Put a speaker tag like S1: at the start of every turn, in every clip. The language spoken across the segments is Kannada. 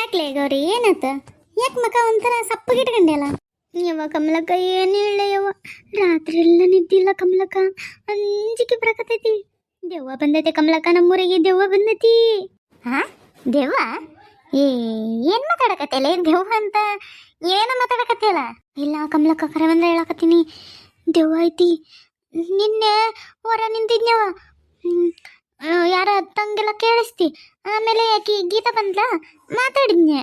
S1: ಯಾಕ್ಲೆ ಗೌರಿ ಏನತ್ತ? ಯಾಕೆ ಮಕ ಒಂಥರ ಸಪ್ಪಗಿಟ್ಕೊಂಡೆಲ್ಲ? ಯವ್ವ ಕಮಲಕ್ಕ ಏನು ಹೇಳ ಯವ್ವ, ರಾತ್ರಿ ಎಲ್ಲ ನಿದ್ದಿಲ್ಲ ಕಮಲಕ್ಕ, ಅಂಜಿಕೆ ಬರಕತೈತಿ. ದೆವ್ವ ಬಂದೈತೆ ಕಮಲಕ್ಕ, ನಮ್ಮೂರಿಗೆ ದೆವ್ವ ಬಂದೈತಿ. ಹಾ ದೆವ್ವ? ಏ ಏನ್ ಮಾತಾಡಕತ್ತಲ್ಲ ದೆವ್ವ ಅಂತ? ಏನ ಮಾತಾಡಕತ್ತಿಯಲ್ಲ? ಇಲ್ಲ ಕಮಲಕ್ಕ ಕರೆ ಬಂದ್ರೆ ಹೇಳಕತ್ತೀನಿ, ದೆವ್ವ ಐತಿ. ನಿನ್ನೆ ಹೊರ ನಿಂತಿದ್ನವ, ಯಾರ ತಂಗೆಲ್ಲ ಕೇಳಿಸ್ತಿ. ಆಮೇಲೆ ಆಕಿ ಗೀತಾ ಬಂದ್ಲ, ಮಾತಾಡಿದ್ನೆ,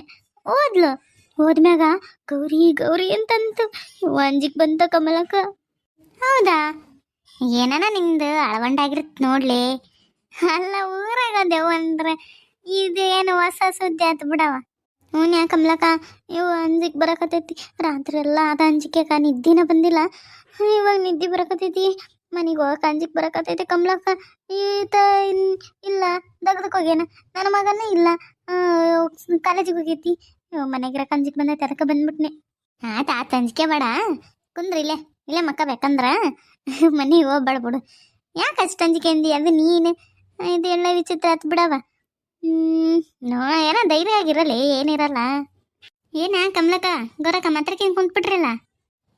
S1: ಹೋದ್ಲು. ಹೋದ್ಮ್ಯಾಗ ಗೌರಿ ಗೌರಿ ಅಂತಂತು. ಅಂಜಿಕ್ ಬಂತ ಕಮಲಕ್ಕ. ಹೌದಾ? ಏನನ ನಿಂದು ಅಳವಂಡಾಗಿರುತ್ತೆ ನೋಡ್ಲಿ. ಅಲ್ಲ ಊರಾಗ ದೆವ್ವ ಅಂದ್ರೆ ಇದೇನು ಹೊಸ ಸುದ್ದಿ ಆಯ್ತು ಬಿಡವ. ಹ್ಞೂ ಕಮಲಕ್ಕ, ಇವು ಅಂಜಿಕ್ ಬರಕತೈತಿ. ರಾತ್ರಿ ಎಲ್ಲ ಅದ ಅಂಜಿಕೆಕ ನಿದ್ದಿನ ಬಂದಿಲ್ಲ. ಇವಾಗ ನಿದ್ದೆ ಬರಕತೈತಿ, ಮನೆಗೆ ಹೋಗಕ್ಕೆ ಅಂಜಿಕ್ ಬರಕತೈತಿ ಕಮಲಕ್ಕ. ಈತ ಇಲ್ಲ ದಗದಕ್ಕೆ ಹೋಗ್ಯಾನ, ನನ್ನ ಮಗನೂ ಇಲ್ಲ ಕಾಲೇಜಿಗೆ ಹೋಗೈತಿ. ಮನೆಗಿರಕ್ಕೆ ಅಂಜಿಕ್ ಬಂದೈತಿ, ಅದಕ್ಕೆ ಬಂದ್ಬಿಟ್ನೆ. ಆತ ಅಂಜಿಕೆ ಬೇಡ, ಕುಂದ್ರಿ ಇಲ್ಲೇ ಮಕ್ಕ ಬೇಕಂದ್ರ ಮನೆಗೆ ಹೋಗ್ಬೇಡ ಬಿಡು. ಯಾಕೆ ಅಷ್ಟು ಅಂಜಿಕೆ ಅಂದಿ? ಅದು ನೀನು ಇದು ಎಲ್ಲ ವಿಚಿತ್ರ ಆಯ್ತು ಬಿಡವ. ಏನೋ ಧೈರ್ಯ ಆಗಿರಲಿ, ಏನಿರಲ್ಲ. ಏನ ಕಮಲಕ್ಕ ಗೊರಕ್ಕ ಮಾತ್ರಕ್ಕೆ ಕುಂತ್ಬಿಟ್ರಲ್ಲ?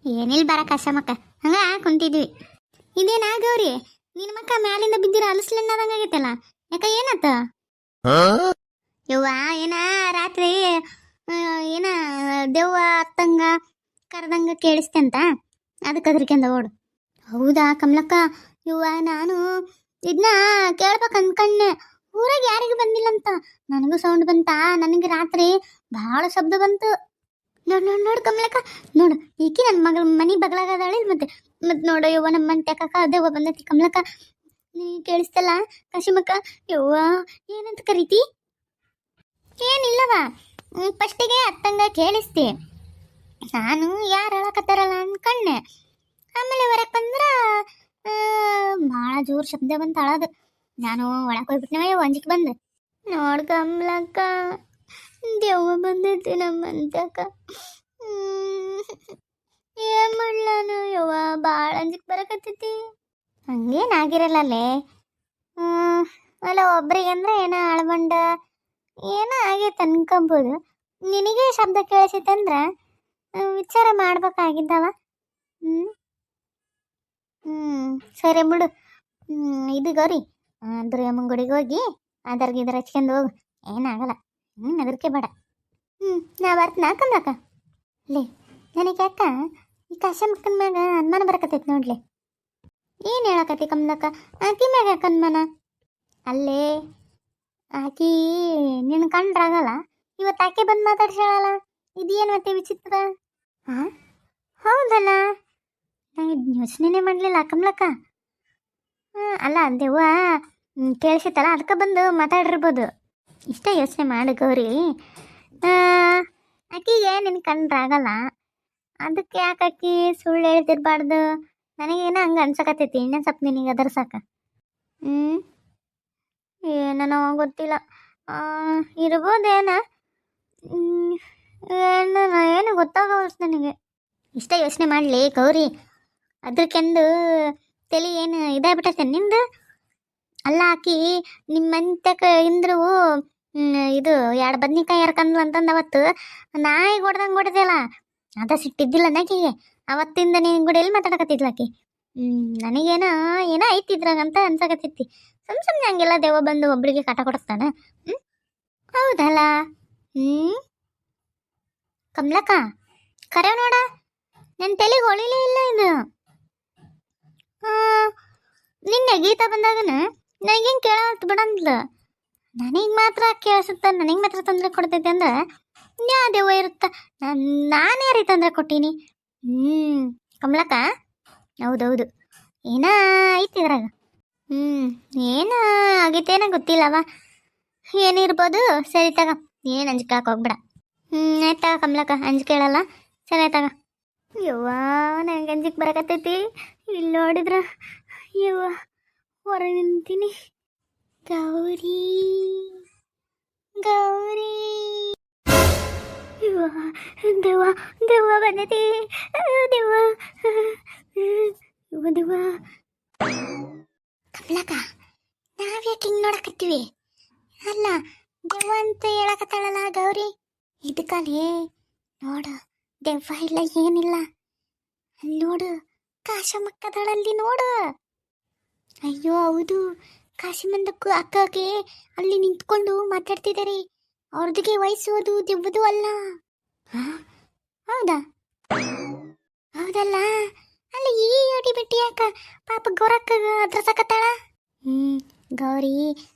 S1: ಏನಿಲ್ಲ ಬರಕ್ಕ ಅಶಮಕ್ಕ, ಹಂಗ ಕುಂತಿದ್ವಿ. ಇದೇನಾ ಗೌರಿ, ನಿನ್ನ ಮಕ್ಕ ಮ್ಯಾಲಿಂದ ಬಿದ್ದಿರ ಅಲಸ್ಲೆನ್ನದಂಗಾಗೈತಲ್ಲ, ಯಾಕ ಏನಾತ? ಯವ್ವ ಏನ ರಾತ್ರಿ ಏನ ದೆವ್ವ ಅತ್ತಂಗ ಕರೆದಂಗ ಕೇಳಿಸ್ತಂತ, ಅದಕ್ಕೆ ಅದ್ರಕ್ಕೆಂದ ಓಡು. ಹೌದಾ ಕಮಲಕ್ಕ? ಯವ್ವ ನಾನು ಇದನ್ನ ಕೇಳ್ಬೇಕು ಅನ್ಕಣ್ಣೆ, ಊರಾಗ ಯಾರಿಗೂ ಬಂದಿಲ್ಲಂತ. ನನಗೂ ಸೌಂಡ್ ಬಂತ, ನನಗೆ ರಾತ್ರಿ ಭಾಳ ಶಬ್ದ ಬಂತು. ನೋಡು ಕಮಲಕ್ಕ, ನೋಡು ಈಕಿ ನನ್ನ ಮಗಳ ಮನೆ ಬಗಲಾಗದಾಳಿ. ಮತ್ತೆ ನೋಡು ಯವ್ವ, ನಮ್ಮ ಮನೆ ತೆಕಕ್ಕ ದೆವ್ವ ಬಂದೈತಿ ಕಮಲಕ್ಕ. ನೀ ಕೇಳಿಸ್ತಲ್ಲ ಕಾಶಿಮಕ್ಕ? ಯವ್ವ ಏನಂತ ಕರೀತಿ? ಏನಿಲ್ಲವ, ಫಸ್ಟಿಗೆ ಅತ್ತಂಗ ಕೇಳಿಸ್ತಿ, ನಾನು ಯಾರು ಹೇಳಕತ್ತಾರಲ್ಲ ಅನ್ಕಣ್ಣೆ. ಆಮೇಲೆ ಹೊರಗೆ ಬಂದ್ರ ಭಾಳ ಜೋರು ಶಬ್ದ ಬಂತ ಅಳದು. ನಾನು ಒಳಗೆ ಹೋಗ್ಬಿಟ್ನವ, ಅಂಜಿಕೆ ಬಂದೆ. ನೋಡ್ ಕಮಲಕ್ಕ, ದೆವ್ವ ಬಂದೈತಿ ನಮ್ಮ ಅಂತಕ. ಏನ್ ಮಾಡ್ಲಾನು ಯವ್ವ, ಭಾಳ ಅಂಜಿಕೆ ಬರಕತ್ತೈತಿ. ಹಂಗೇನಾಗಿರಲ್ಲೇ, ಅಲ್ಲ ಒಬ್ರಿಗೆ ಅಂದ್ರೆ ಏನೋ ಅಳಬಂಡ ಏನೋ ಆಗೈತೆ ಅನ್ಕೊಬೋದು. ನಿನಗೆ ಶಬ್ದ ಕೇಳಿಸೈತಂದ್ರೆ ವಿಚಾರ ಮಾಡ್ಬೇಕಾಗಿದ್ದವ. ಸರಿ ಬಿಡು. ಇದು ಗೌರಿ, ದುರ್ಗಮ್ಮನ ಗುಡಿಗೆ ಹೋಗಿ ಅದರ್ಗಿದ್ರ ಹಚ್ಕೊಂಡು ಹೋಗು, ಏನಾಗಲ್ಲ. ಅದಕ್ಕೆ ಬೇಡ. ನಾ ಬರ್ತನ ಕಮಲಕ್ಕ. ಲೇ ನನಗೆ ಯಾಕ ಈ ಕಾಶಮ್ಮಕ್ಕನ ಮ್ಯಾಗ ಅನುಮಾನ ಬರಕತ್ತೈತಿ ನೋಡ್ಲಿ. ಏನು ಹೇಳಕತ್ತಿ ಕಮಲಕ್ಕ? ಆಕಿ ಮ್ಯಾಗ ಯಾಕೆ ಅನುಮಾನ? ಅಲ್ಲೇ ಆಕಿ ನಿನ್ನ ಕಂಡ್ರಾಗಲ್ಲ, ಇವತ್ತು ಆಕೆ ಬಂದು ಮಾತಾಡ್ಸಾಳಲ್ಲ, ಇದೇನು ಮತ್ತೆ ವಿಚಿತ್ರ? ಹಾಂ ಹೌದಲ್ಲ, ನಾನು ಯೋಚನೆ ಮಾಡಲಿಲ್ಲ ಕಮಲಕ್ಕ. ಅಲ್ಲ ದೆವ್ವ ಕೇಳಿಸಿತ್ತಲ್ಲ, ಅದಕ್ಕೆ ಬಂದು ಮಾತಾಡಿರ್ಬೋದು. ಇಷ್ಟ ಯೋಚನೆ ಮಾಡು ಗೌರಿ. ಆಕಿಗೆ ನಿನ್ನ ಕಂಡ್ರಾಗಲ್ಲ, ಅದಕ್ಕೆ ಯಾಕೆ ಆಕಿ ಸುಳ್ಳು ಹೇಳ್ತಿರ್ಬಾರ್ದು. ನನಗೇನೋ ಹಂಗೆ ಅನ್ಸಕತ್ತೈತಿ. ಇನ್ನೊಂದು ಸ್ವಲ್ಪ ನಿನಗೆ ಅದರ ಸಾಕ. ಏನೋ ಗೊತ್ತಿಲ್ಲ, ಇರ್ಬೋದೇನ, ಏನು ಗೊತ್ತಾಗವಲ್ತು ನನಗೆ. ಇಷ್ಟ ಯೋಚನೆ ಮಾಡಲಿ ಗೌರಿ, ಅದಕ್ಕೆಂದು ತಲೆ ಏನು ಇದಾಗ್ಬಿಟ್ಟೈತೆ ನಿಂದು? ಅಲ್ಲ ಆಕಿ ನಿಮ್ಮಂತಕ ಇಂದ್ರು ಇದು 2 ಬದ್ನಿಕಾಯಿ ಹರ್ಕಂದ್ಲು ಅಂತಂದು ಅವತ್ತು ನಾಯಿ ಹೊಡ್ದಂಗೆ ಹೊಡೆದಲ್ಲ, ಅದ ಸಿಟ್ಟಿದ್ದಿಲ್ಲ ನಾಕಿಗೆ. ಅವತ್ತಿಂದ ನೀನು ಕೂಡ ಎಲ್ಲಿ ಮಾತಾಡಕತ್ತಿದ್ಲ ಆಕಿ? ನನಗೇನೋ ಏನೋ ಐತಿದ್ರಾಗಂತ ಅನ್ಸಕತ್ತೈತಿ. ಸುಮ್ಮನೆ ಹಂಗೆಲ್ಲ ದೆವ್ವ ಬಂದು ಒಬ್ರಿಗೆ ಕಾಟ ಕೊಡಿಸ್ತಾನೆ? ಹೌದಲ್ಲ? ಕಮಲಕ್ಕ ಕರೆ ನೋಡ, ನನ್ನ ತಲೆಗೆ ಹೊಳಿಲೇ ಇಲ್ಲ ಇದು. ನಿನ್ನೆ ಗೀತಾ ಬಂದಾಗನ ನನಗೇನು ಕೇಳತ್ ಬಿಡಂದ್ಲು, ನನಗೆ ಮಾತ್ರ ಕೇಳಿಸುತ್ತ, ನನಗೆ ಮಾತ್ರ ತೊಂದರೆ ಕೊಡ್ತೈತೆ ಅಂದ್ರೆ ಯಾವ ದೆವ್ವ ಇರುತ್ತ? ನಾನೇ ರೀ ತೊಂದರೆ ಕೊಟ್ಟೀನಿ? ಕಮಲಕ್ಕ ಹೌದೌದು, ಏನ ಐತಿ ಇದ್ರಾಗ. ಏನು ಆಗೈತೇನ ಗೊತ್ತಿಲ್ಲವ, ಏನಿರ್ಬೋದು. ಸರಿ ತಗ, ಏನು ಅಂಜಿಕೆ ಹೋಗ್ಬೇಡ. ಆಯ್ತಾ ಕಮಲಕ್ಕ, ಅಂಜಿಕೆ ಹೇಳಲ್ಲ. ಸರಿ ಆಯ್ತಾಗ. ಯವ್ವ ನನಗೆ ಅಂಜಿಕೆ ಬರಕತ್ತೈತಿ. ಇಲ್ಲಿ ನೋಡಿದ್ರ ಯವ್ವ ಹೊರ ನಿಂತೀನಿ. ಗೌರಿ ಗೌರಿ, ಯವ್ವ ದೆವ್ವ ದೆವ್ವ ಬಂದೈತಿ, ದೆವ್ವ ದೆವ್ವ. ಕಮಲಕ್ಕ ನಾವ್ಯಾಕೆ ಹಿಂಗೆ ನೋಡಕತ್ತೀವಿ? ಅಲ್ಲ ದೆವ್ವ ಅಂತ ಹೇಳಕತ್ತಾಳಲ್ಲ ಗೌರಿ, ಇದಕ್ಕಲೇ ನೋಡು, ದೆವ್ವ ಇಲ್ಲ ಏನಿಲ್ಲ. ಅಲ್ಲಿ ನೋಡು, ಕಾಶಮ್ಮಕ್ಕದಳಲ್ಲಿ ನೋಡು. ಅಯ್ಯೋ ಹೌದು, ಕಾಶಿಮಂದಕ್ಕೂ ಅಕ್ಕಗೆ ಅಲ್ಲಿ ನಿಂತ್ಕೊಂಡು ಮಾತಾಡ್ತಿದ್ದಾರೆ. ಅವ್ರದಿಗೆ ವಯಸ್ಸು ಅದು ದೆವ್ವದು ಅಲ್ಲ. ಹಾ, ಹೌದಾ? ಹೌದಲ್ಲ, ಅಲ್ಲಿ ಈ ಅಡಿ ಬಿಟ್ಟು ಯಾಕ ಪಾಪ ಗೌರಕ್ಕ ಅದ್ರ ಸಕತ್ತಾಳ. ಗೌರಿ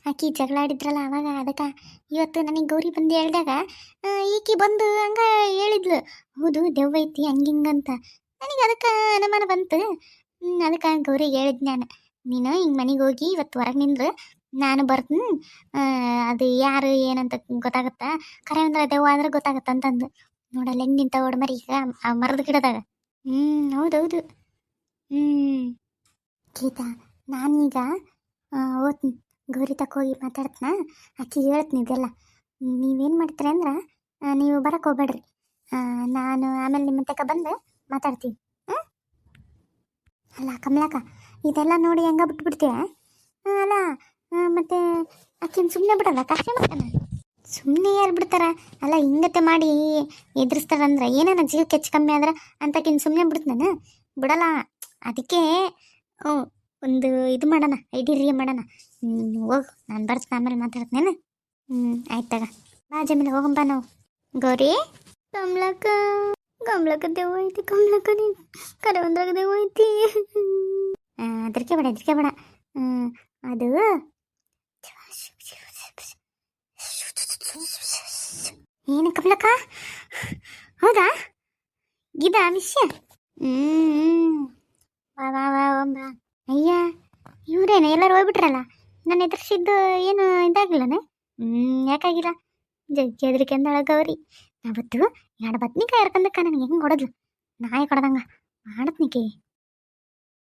S1: ಆಕಿ ಜಗಳ ಆಡಿದ್ರಲ್ಲ ಅವಾಗ, ಅದಕ್ಕೆ ಇವತ್ತು ನನಗೆ ಗೌರಿ ಬಂದು ಹೇಳ್ದಾಗ ಈಕಿ ಬಂದು ಹಂಗ ಹೇಳಿದ್ಲು, ಹೌದು ದೆವ್ವ ಐತಿ ಹಂಗಿಂಗಂತ. ನನಗೆ ಅದಕ್ಕೆ ಅನುಮಾನ ಬಂತು. ಅದಕ್ಕೆ ಗೌರಿಗೆ ಹೇಳಿದ್ ನಾನು, ನೀನು ಹಿಂಗೆ ಮನೆಗೆ ಹೋಗಿ ಇವತ್ತು ಹೊರಗೆ ನಿಂದ್ರು, ನಾನು ಬರ್ತೀನಿ, ಅದು ಯಾರು ಏನಂತ ಗೊತ್ತಾಗತ್ತಾ, ಕರೆ ಅಂದ್ರೆ ದೆವ್ವ ಅಂದ್ರೆ ಗೊತ್ತಾಗತ್ತ ಅಂತಂದು. ನೋಡಲ್ಲ ಹೆಂಗೆ ನಿಂತ ಓಡ್ ಮರಿ ಈಗ ಆ ಮರದ ಗಿಡದಾಗ. ಹೌದೌದು. ಗೀತಾ, ನಾನೀಗ ಓದ್ತೀನಿ, ಗೌರಿ ತಕ್ಕ ಹೋಗಿ ಮಾತಾಡ್ತನ, ಆಕಿ ಹೇಳ್ತೀನಿ ಇದೆಲ್ಲ. ನೀವೇನು ಮಾಡ್ತೀರಿ ಅಂದ್ರೆ ನೀವು ಬರಕ್ಕೆ ಹೋಗ್ಬೇಡ್ರಿ, ನಾನು ಆಮೇಲೆ ನಿಮ್ಮ ತಕ್ಕ ಬಂದು ಮಾತಾಡ್ತೀನಿ. ಅಲ್ಲ ಕಮಲಾಕ, ಇದೆಲ್ಲ ನೋಡಿ ಹೆಂಗ ಬಿಟ್ಬಿಡ್ತೀಯ? ಅಲ್ಲ ಮತ್ತೆ ಆಕಿನ ಸುಮ್ಮನೆ ಬಿಡಲ್ಲ, ಕಾಶಿ ಮಾಡ್ತಾನ. ಸುಮ್ಮನೆ ಯಾರು ಬಿಡ್ತಾರ? ಅಲ್ಲ ಹಿಂಗತೆ ಮಾಡಿ ಎದುರಿಸ್ತಾರಂದ್ರೆ ಏನಾನ ಜೀವಕ್ಕೆ ಹೆಚ್ಚು ಕಮ್ಮಿ ಆದ್ರೆ ಅಂತಕಿನ್ ಸುಮ್ಮನೆ ಬಿಡ್ತಾನ? ಬಿಡಲ್ಲ. ಅದಕ್ಕೆ ಒಂದು ಇದು ಮಾಡೋಣ, ಐಡಿಯಾ ಮಾಡೋಣ. ಹೋಗು, ನಾನು ಬರ್ತೀನಿ, ಆಮೇಲೆ ಮಾತಾಡ್ತೇನೆ. ಆಯ್ತು ತಗ, ಬಾ ಜಮೀಲ ಹೋಗಂಬ ನಾವು. ಗೌರಿ, ಕಮಲಕ್ಕ, ಕಮಲಕ್ಕ ದೇವ ಐತಿ, ಕಮಲಕ್ಕ ನೀ ಕರೆ ಒಂದ್ರಾಗ ದೇವ ಐತಿ. ಅದಕ್ಕೆ ಬೇಡ. ಅದು ಏನು ಕಮಲಕ್ಕ? ಹೌದಾ? ಇದಾ ವಿಷಯ? ಬಾ. ಅಯ್ಯ, ಇವ್ರೇನ ಎಲ್ಲರೂ ಹೋಗ್ಬಿಟ್ರಲ್ಲ, ನನ್ನ ಎದುರಿಸಿದ್ದು ಏನು ಇದಾಗಿಲ್ಲನೆ? ಯಾಕಾಗಿಲ್ಲ? ಜಗ್ಗಿ ಹೆದರಿಕೆ ಅಂದಳ ಗೌರಿ. ನಾವತ್ತು ಎರಡು ಬದ್ನಿಕಾಯಿ ಹರ್ಕಂದಕ್ಕ ನನಗೆ ಹೆಂಗೆ ಹೊಡೋದು, ನಾಯಿ ಕೊಡ್ದಂಗ ಮಾಡತ್ನಿಕೆ.